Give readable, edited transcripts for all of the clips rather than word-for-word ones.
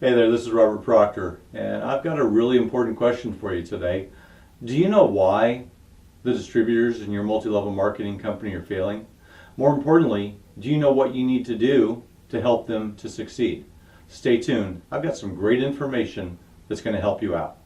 Hey there, this is Robert Proctor, and I've got a really important question for you today. Do you know why the distributors in your multi-level marketing company are failing? More importantly, do you know what you need to do to help them to succeed? Stay tuned. I've got some great information that's going to help you out.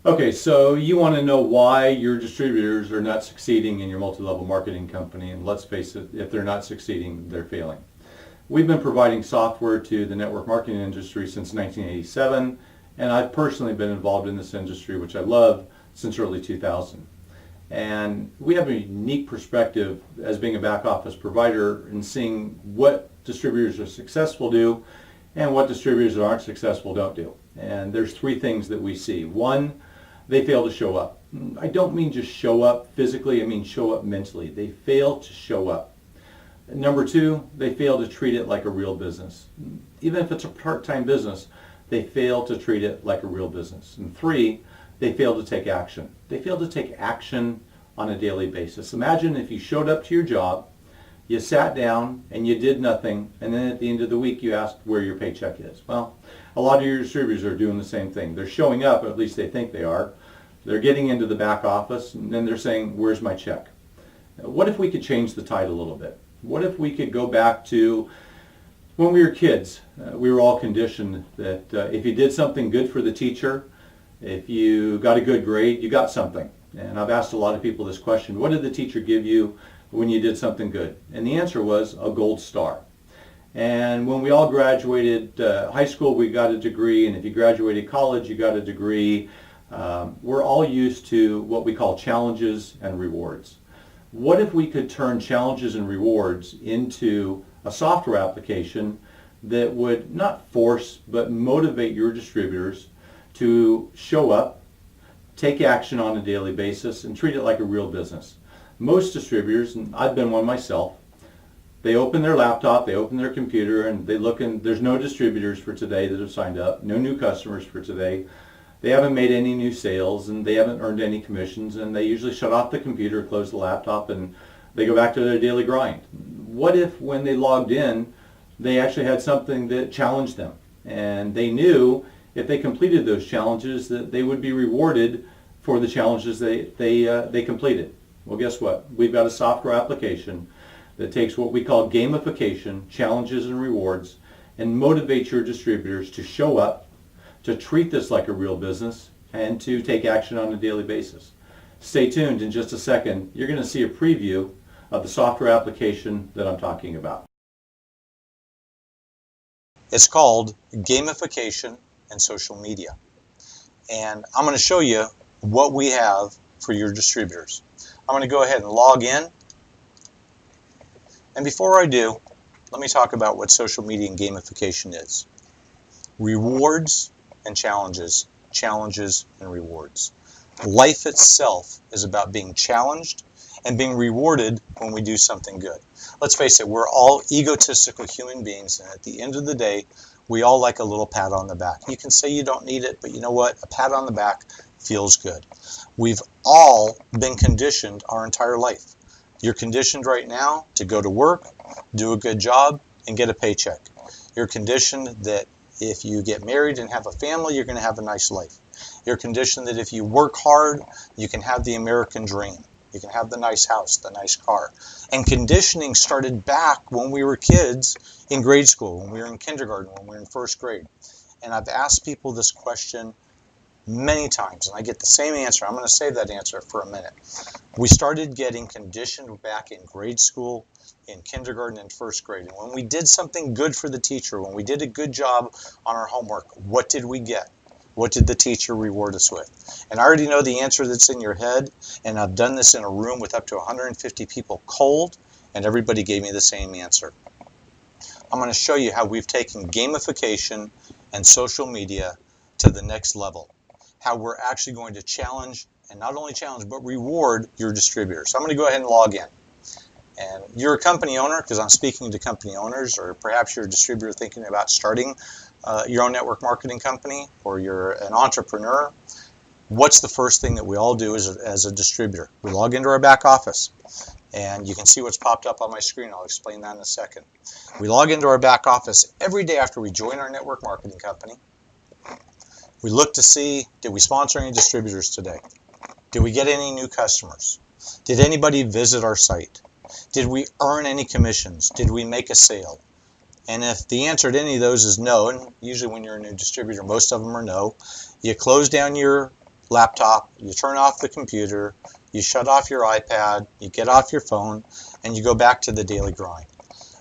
Okay, so you want to know why your distributors are not succeeding in your multi-level marketing company, and let's face it, if they're not succeeding, they're failing. We've been providing software to the network marketing industry since 1987, and I've personally been involved in this industry, which I love, since early 2000. And we have a unique perspective as being a back office provider in seeing what distributors are successful do and what distributors that aren't successful don't do. And there's three things that we see. One, they fail to show up. I don't mean just show up physically, I mean show up mentally. They fail to show up. Number two, they fail to treat it like a real business. Even if it's a part-time business, they fail to treat it like a real business. And three, they fail to take action. They fail to take action on a daily basis. Imagine if you showed up to your job, you sat down and you did nothing, and then at the end of the week you asked where your paycheck is. Well, a lot of your distributors are doing the same thing. They're showing up, or at least they think they are. They're getting into the back office, and then they're saying, where's my check? What if we could change the tide a little bit? What if we could go back to when we were kids? We were all conditioned that if you did something good for the teacher, if you got a good grade, you got something. And I've asked a lot of people this question, what did the teacher give you when you did something good? And the answer was a gold star. And when we all graduated high school, we got a degree, and if you graduated college, you got a degree. We're all used to what we call challenges and rewards. What if we could turn challenges and rewards into a software application that would not force but motivate your distributors to show up, take action on a daily basis, and treat it like a real business? Most distributors, and I've been one myself, they open their laptop, they open their computer, and they look, and there's no distributors for today that have signed up, no new customers for today. They haven't made any new sales, and they haven't earned any commissions, and they usually shut off the computer, close the laptop, and they go back to their daily grind. What if when they logged in, they actually had something that challenged them, and they knew if they completed those challenges that they would be rewarded for the challenges they completed? Well, guess what? We've got a software application that takes what we call gamification, challenges and rewards, and motivates your distributors to show up, to treat this like a real business, and to take action on a daily basis. Stay tuned. In just a second, you're going to see a preview of the software application that I'm talking about. It's called gamification and social media. And I'm going to show you what we have for your distributors. I'm going to go ahead and log in. And before I do, let me talk about what social media and gamification is. Rewards and challenges, challenges and rewards. Life itself is about being challenged and being rewarded when we do something good. Let's face it, we're all egotistical human beings, and at the end of the day, we all like a little pat on the back. You can say you don't need it, but you know what? A pat on the back feels good. We've all been conditioned our entire life. You're conditioned right now to go to work, do a good job, and get a paycheck. You're conditioned that if you get married and have a family, you're going to have a nice life. You're conditioned that if you work hard, you can have the American dream. You can have the nice house, the nice car. And conditioning started back when we were kids in grade school, when we were in kindergarten, when we were in first grade. And I've asked people this question many times, and I get the same answer. I'm going to save that answer for a minute. We started getting conditioned back in grade school, in kindergarten, and first grade. And when we did something good for the teacher, when we did a good job on our homework, what did we get? What did the teacher reward us with? And I already know the answer that's in your head, and I've done this in a room with up to 150 people cold, and everybody gave me the same answer. I'm going to show you how we've taken gamification and social media to the next level. How we're actually going to challenge and not only challenge, but reward your distributor. So I'm going to go ahead and log in. And you're a company owner, because I'm speaking to company owners, or perhaps you're a distributor thinking about starting your own network marketing company, or you're an entrepreneur. What's the first thing that we all do as a distributor? We log into our back office, and you can see what's popped up on my screen. I'll explain that in a second. We log into our back office every day after we join our network marketing company. We look to see, did we sponsor any distributors today? Did we get any new customers? Did anybody visit our site? Did we earn any commissions? Did we make a sale? And if the answer to any of those is no, and usually when you're a new distributor, most of them are no, you close down your laptop, you turn off the computer, you shut off your iPad, you get off your phone, and you go back to the daily grind.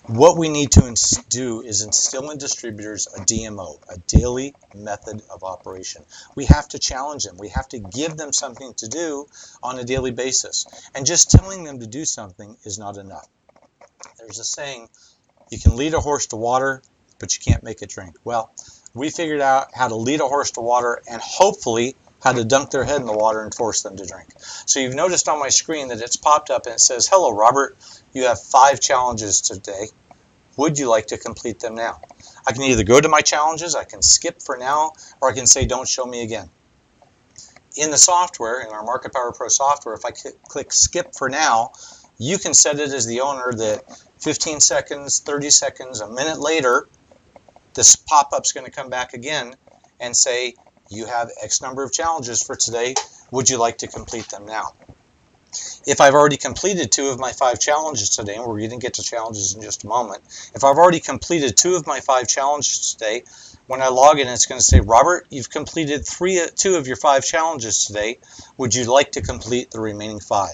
What we need to do is instill in distributors a DMO, a daily method of operation. We have to challenge them. We have to give them something to do on a daily basis. And just telling them to do something is not enough. There's a saying, you can lead a horse to water, but you can't make it drink. Well, we figured out how to lead a horse to water and hopefully how to dunk their head in the water and force them to drink. So you've noticed on my screen that it's popped up and it says, hello, Robert, you have 5 challenges today. Would you like to complete them now? I can either go to my challenges, I can skip for now, or I can say, don't show me again. In the software, in our MarketPowerPRO software, if I click skip for now, you can set it as the owner that 15 seconds, 30 seconds, a minute later, this pop-up's going to come back again and say, you have X number of challenges for today. Would you like to complete them now? If I've already completed 2 of my 5 challenges today, and we're going to get to challenges in just a moment, if I've already completed 2 of my 5 challenges today, when I log in, it's going to say, Robert, you've completed 2 of your 5 challenges today. Would you like to complete the remaining 5?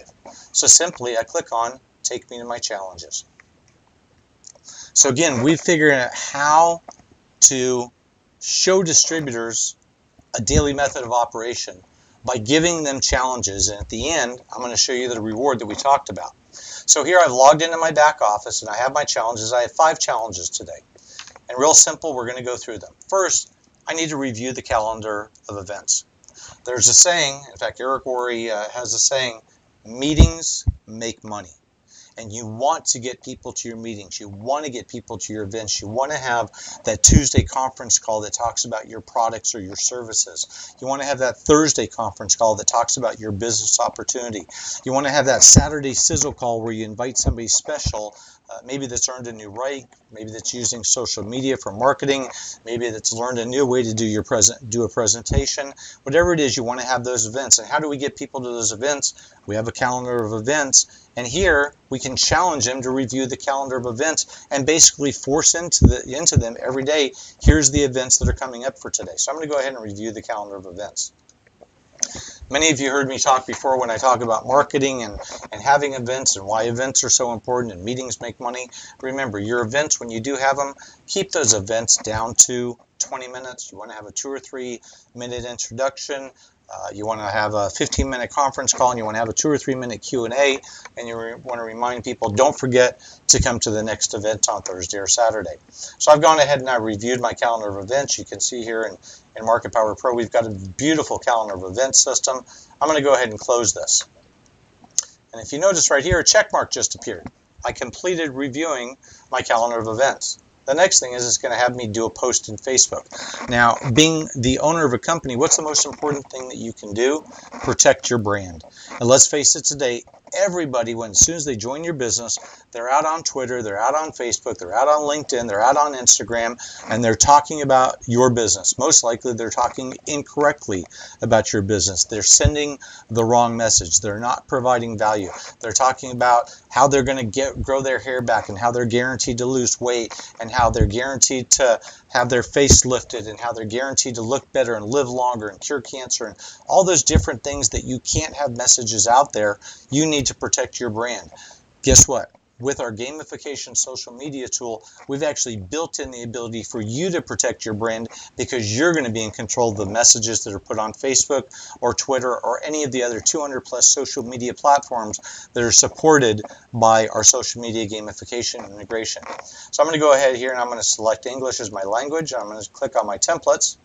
So simply, I click on Take Me to My Challenges. So again, we've figured out how to show distributors a daily method of operation by giving them challenges, and at the end I'm going to show you the reward that we talked about. So here I've logged into my back office and I have my challenges. I have 5 challenges today, and real simple, we're going to go through them. First, I need to review the calendar of events. There's a saying, in fact Eric Worre has a saying, meetings make money. And you want to get people to your meetings. You want to get people to your events. You want to have that Tuesday conference call that talks about your products or your services. You want to have that Thursday conference call that talks about your business opportunity. You want to have that Saturday sizzle call where you invite somebody special, maybe that's earned a new rank, maybe that's using social media for marketing, maybe that's learned a new way to do a presentation. Whatever it is, you want to have those events. And how do we get people to those events? We have a calendar of events. And here we can challenge them to review the calendar of events and basically force into them every day, here's the events that are coming up for today. So I'm going to go ahead and review the calendar of events. Many of you heard me talk before when I talk about marketing and having events and why events are so important and meetings make money. Remember, your events, when you do have them, keep those events down to 20 minutes. You want to have a 2 or 3 minute introduction. You want to have a 15-minute conference call, and you want to have a 2 or 3 minute Q&A, and you want to remind people, don't forget to come to the next event on Thursday or Saturday. So I've gone ahead and I reviewed my calendar of events. You can see here in MarketPowerPRO, we've got a beautiful calendar of events system. I'm going to go ahead and close this. And if you notice right here, a check mark just appeared. I completed reviewing my calendar of events. The next thing is it's going to have me do a post in Facebook. Now, being the owner of a company, what's the most important thing that you can do? Protect your brand. And let's face it today, everybody, as soon as they join your business, they're out on Twitter, they're out on Facebook, they're out on LinkedIn, they're out on Instagram, and they're talking about your business. Most likely they're talking incorrectly about your business. They're sending the wrong message. They're not providing value. They're talking about how they're going to grow their hair back and how they're guaranteed to lose weight and how they're guaranteed to have their face lifted and how they're guaranteed to look better and live longer and cure cancer and all those different things that you can't have messages out there. You need to protect your brand. Guess what? With our gamification social media tool, we've actually built in the ability for you to protect your brand because you're going to be in control of the messages that are put on Facebook or Twitter or any of the other 200 plus social media platforms that are supported by our social media gamification integration. So I'm going to go ahead here and I'm going to select English as my language. I'm going to click on my templates.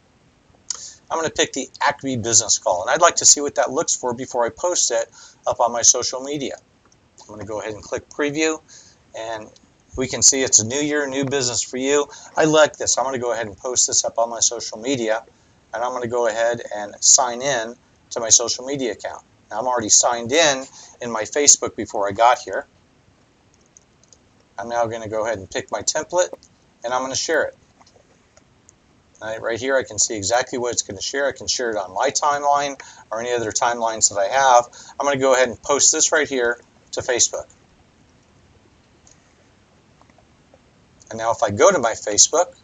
I'm going to pick the Acme business call, and I'd like to see what that looks for before I post it up on my social media. I'm going to go ahead and click preview, and we can see it's a new year, new business for you. I like this. I'm going to go ahead and post this up on my social media, and I'm going to go ahead and sign in to my social media account. Now, I'm already signed in my Facebook before I got here. I'm now going to go ahead and pick my template, and I'm going to share it. Right here, I can see exactly what it's going to share. I can share it on my timeline or any other timelines that I have. I'm going to go ahead and post this right here to Facebook. And now if I go to my Facebook,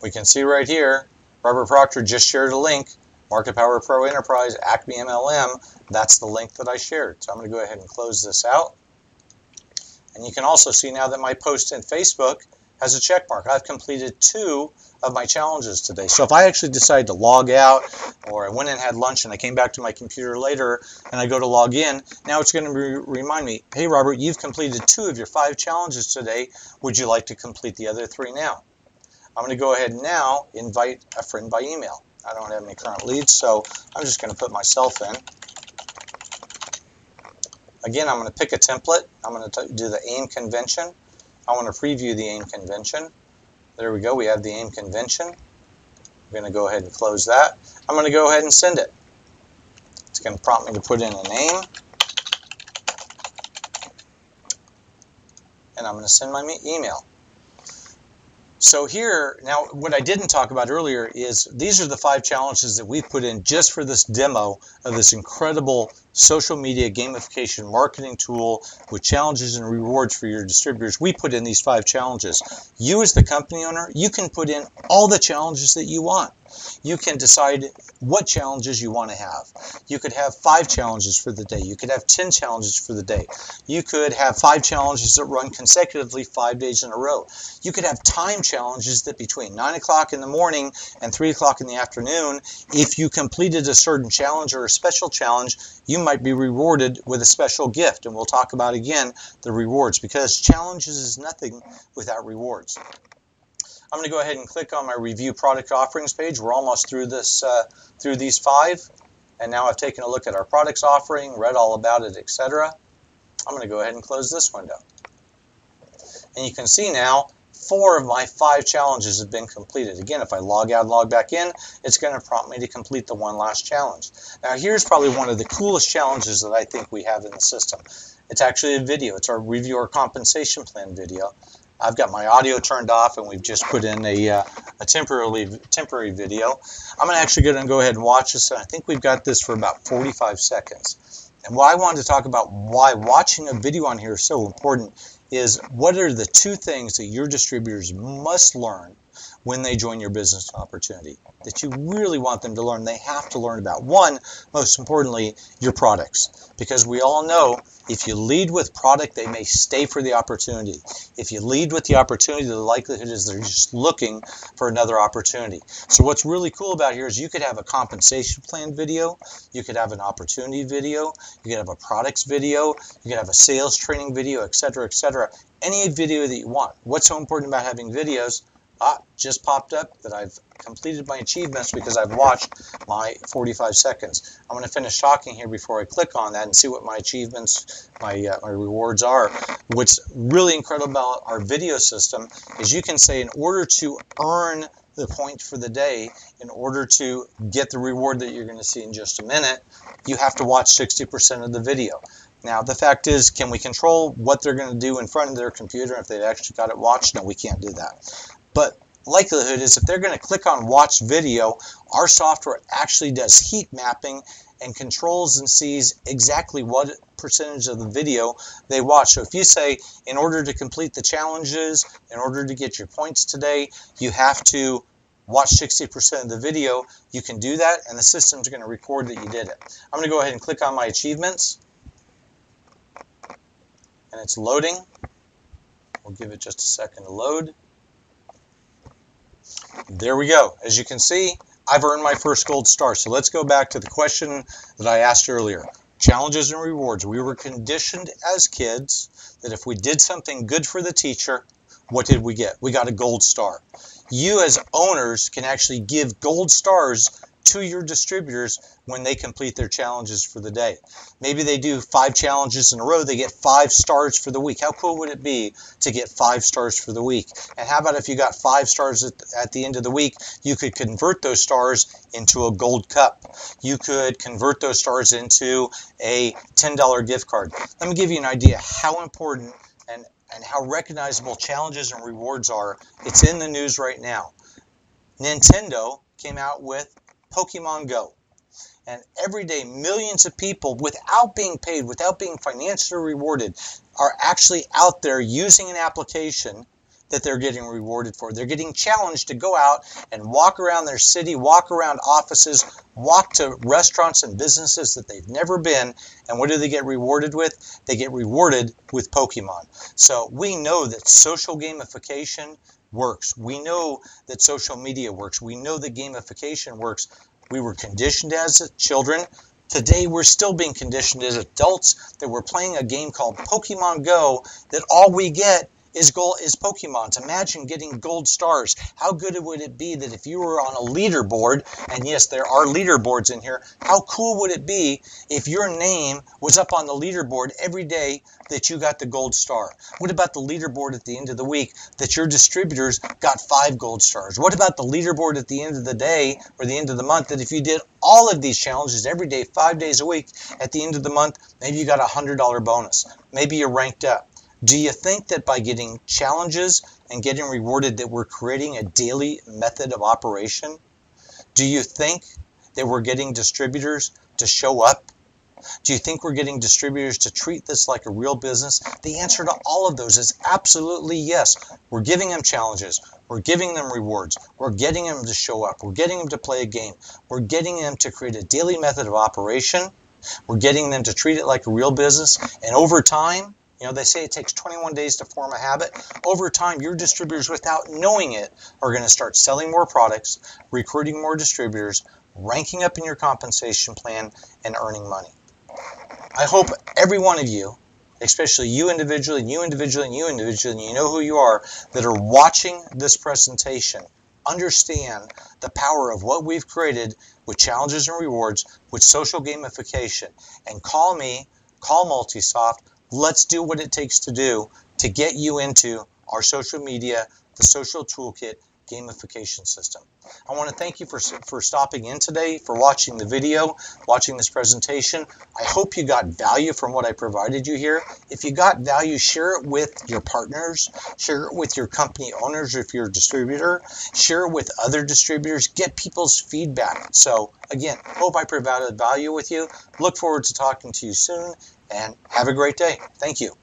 we can see right here, Robert Proctor just shared a link, MarketPowerPRO Enterprise, Acme MLM. That's the link that I shared. So I'm going to go ahead and close this out. And you can also see now that my post in Facebook has a check mark. I've completed 2 of my challenges today. So if I actually decide to log out, or I went and had lunch and I came back to my computer later and I go to log in, now it's going to remind me, hey Robert, you've completed 2 of your 5 challenges today. Would you like to complete the other 3 now? I'm going to go ahead and now invite a friend by email. I don't have any current leads, so I'm just going to put myself in. Again, I'm going to pick a template. I'm going to do the AIM convention. I want to preview the AIM convention. There we go. We have the AIM convention. I'm going to go ahead and close that. I'm going to go ahead and send it. It's going to prompt me to put in a name. And I'm going to send my email. So here, now what I didn't talk about earlier is these are the 5 challenges that we've put in just for this demo of this incredible social media gamification marketing tool with challenges and rewards for your distributors. We put in these 5 challenges. You as the company owner, you can put in all the challenges that you want. You can decide what challenges you want to have. You could have 5 challenges for the day. You could have 10 challenges for the day. You could have 5 challenges that run consecutively 5 days in a row. You could have time challenges that between 9 o'clock in the morning and 3 o'clock in the afternoon, if you completed a certain challenge or a special challenge, you might be rewarded with a special gift. And we'll talk about, again, the rewards, because challenges is nothing without rewards. I'm going to go ahead and click on my review product offerings page. We're almost through this, through these 5, and now I've taken a look at our products offering, read all about it, etc. I'm going to go ahead and close this window. And you can see now 4 of my 5 challenges have been completed. Again, if I log out and log back in, it's going to prompt me to complete the one last challenge. Now, here's probably one of the coolest challenges that I think we have in the system. It's actually a video. It's our review or compensation plan video. I've got my audio turned off, and we've just put in a temporary video. I'm actually going to go ahead and watch this, and I think we've got this for about 45 seconds. And what I wanted to talk about why watching a video on here is so important is what are the 2 things that your distributors must learn when they join your business opportunity that you really want them to learn. They have to learn about. One, most importantly, your products. Because we all know if you lead with product, they may stay for the opportunity. If you lead with the opportunity, the likelihood is they're just looking for another opportunity. So what's really cool about here is you could have a compensation plan video, you could have an opportunity video, you could have a products video, you could have a sales training video, etc., etc. Any video that you want. What's so important about having videos? Just popped up that I've completed my achievements because I've watched my 45 seconds. I'm going to finish talking here before I click on that and see what my achievements, my rewards are. What's really incredible about our video system is you can say in order to earn the points for the day, in order to get the reward that you're going to see in just a minute, you have to watch 60% of the video. Now, the fact is, can we control what they're going to do in front of their computer if they've actually got it watched? No, we can't do that. But likelihood is if they're going to click on watch video, our software actually does heat mapping and controls and sees exactly what percentage of the video they watch. So if you say, in order to complete the challenges, in order to get your points today, you have to watch 60% of the video, you can do that, and the system's going to record that you did it. I'm going to go ahead and click on my achievements, and it's loading. We'll give it just a second to load. There we go. As you can see, I've earned my first gold star. So let's go back to the question that I asked earlier. Challenges and rewards. We were conditioned as kids that if we did something good for the teacher, what did we get? We got a gold star. You as owners can actually give gold stars to your distributors when they complete their challenges for the day. Maybe they do 5 challenges in a row, they get 5 stars for the week. How cool would it be to get 5 stars for the week? And how about if you got 5 stars at the end of the week, you could convert those stars into a gold cup. You could convert those stars into a $10 gift card. Let me give you an idea how important and how recognizable challenges and rewards are. It's in the news right now. Nintendo came out with Pokemon Go. And every day, millions of people, without being paid, without being financially rewarded, are actually out there using an application that they're getting rewarded for. They're getting challenged to go out and walk around their city, walk around offices, walk to restaurants and businesses that they've never been. And what do they get rewarded with? They get rewarded with Pokemon. So we know that social gamification works. We know that social media works. We know that gamification works. We were conditioned as children. Today, we're still being conditioned as adults that we're playing a game called Pokemon Go that all we get is Pokemons. Imagine getting gold stars. How good would it be that if you were on a leaderboard, and yes, there are leaderboards in here, how cool would it be if your name was up on the leaderboard every day that you got the gold star? What about the leaderboard at the end of the week that your distributors got 5 gold stars? What about the leaderboard at the end of the day or the end of the month that if you did all of these challenges every day, 5 days a week, at the end of the month, maybe you got a $100 bonus. Maybe you're ranked up. Do you think that by getting challenges and getting rewarded that we're creating a daily method of operation? Do you think that we're getting distributors to show up? Do you think we're getting distributors to treat this like a real business? The answer to all of those is absolutely yes. We're giving them challenges. We're giving them rewards. We're getting them to show up. We're getting them to play a game. We're getting them to create a daily method of operation. We're getting them to treat it like a real business. And over time, you know, they say it takes 21 days to form a habit. Over time, your distributors, without knowing it, are going to start selling more products, recruiting more distributors, ranking up in your compensation plan, and earning money. I hope every one of you, especially you individually, and you individually, and you individually, and you know who you are, that are watching this presentation, understand the power of what we've created with challenges and rewards, with social gamification. And call me, call MultiSoft. Let's do what it takes to do to get you into our social media, the social toolkit gamification system. I want to thank you for stopping in today, for watching the video, watching this presentation. I hope you got value from what I provided you here. If you got value, share it with your partners, share it with your company owners if you're a distributor, share it with other distributors, get people's feedback. So again, hope I provided value with you. Look forward to talking to you soon, and have a great day. Thank you.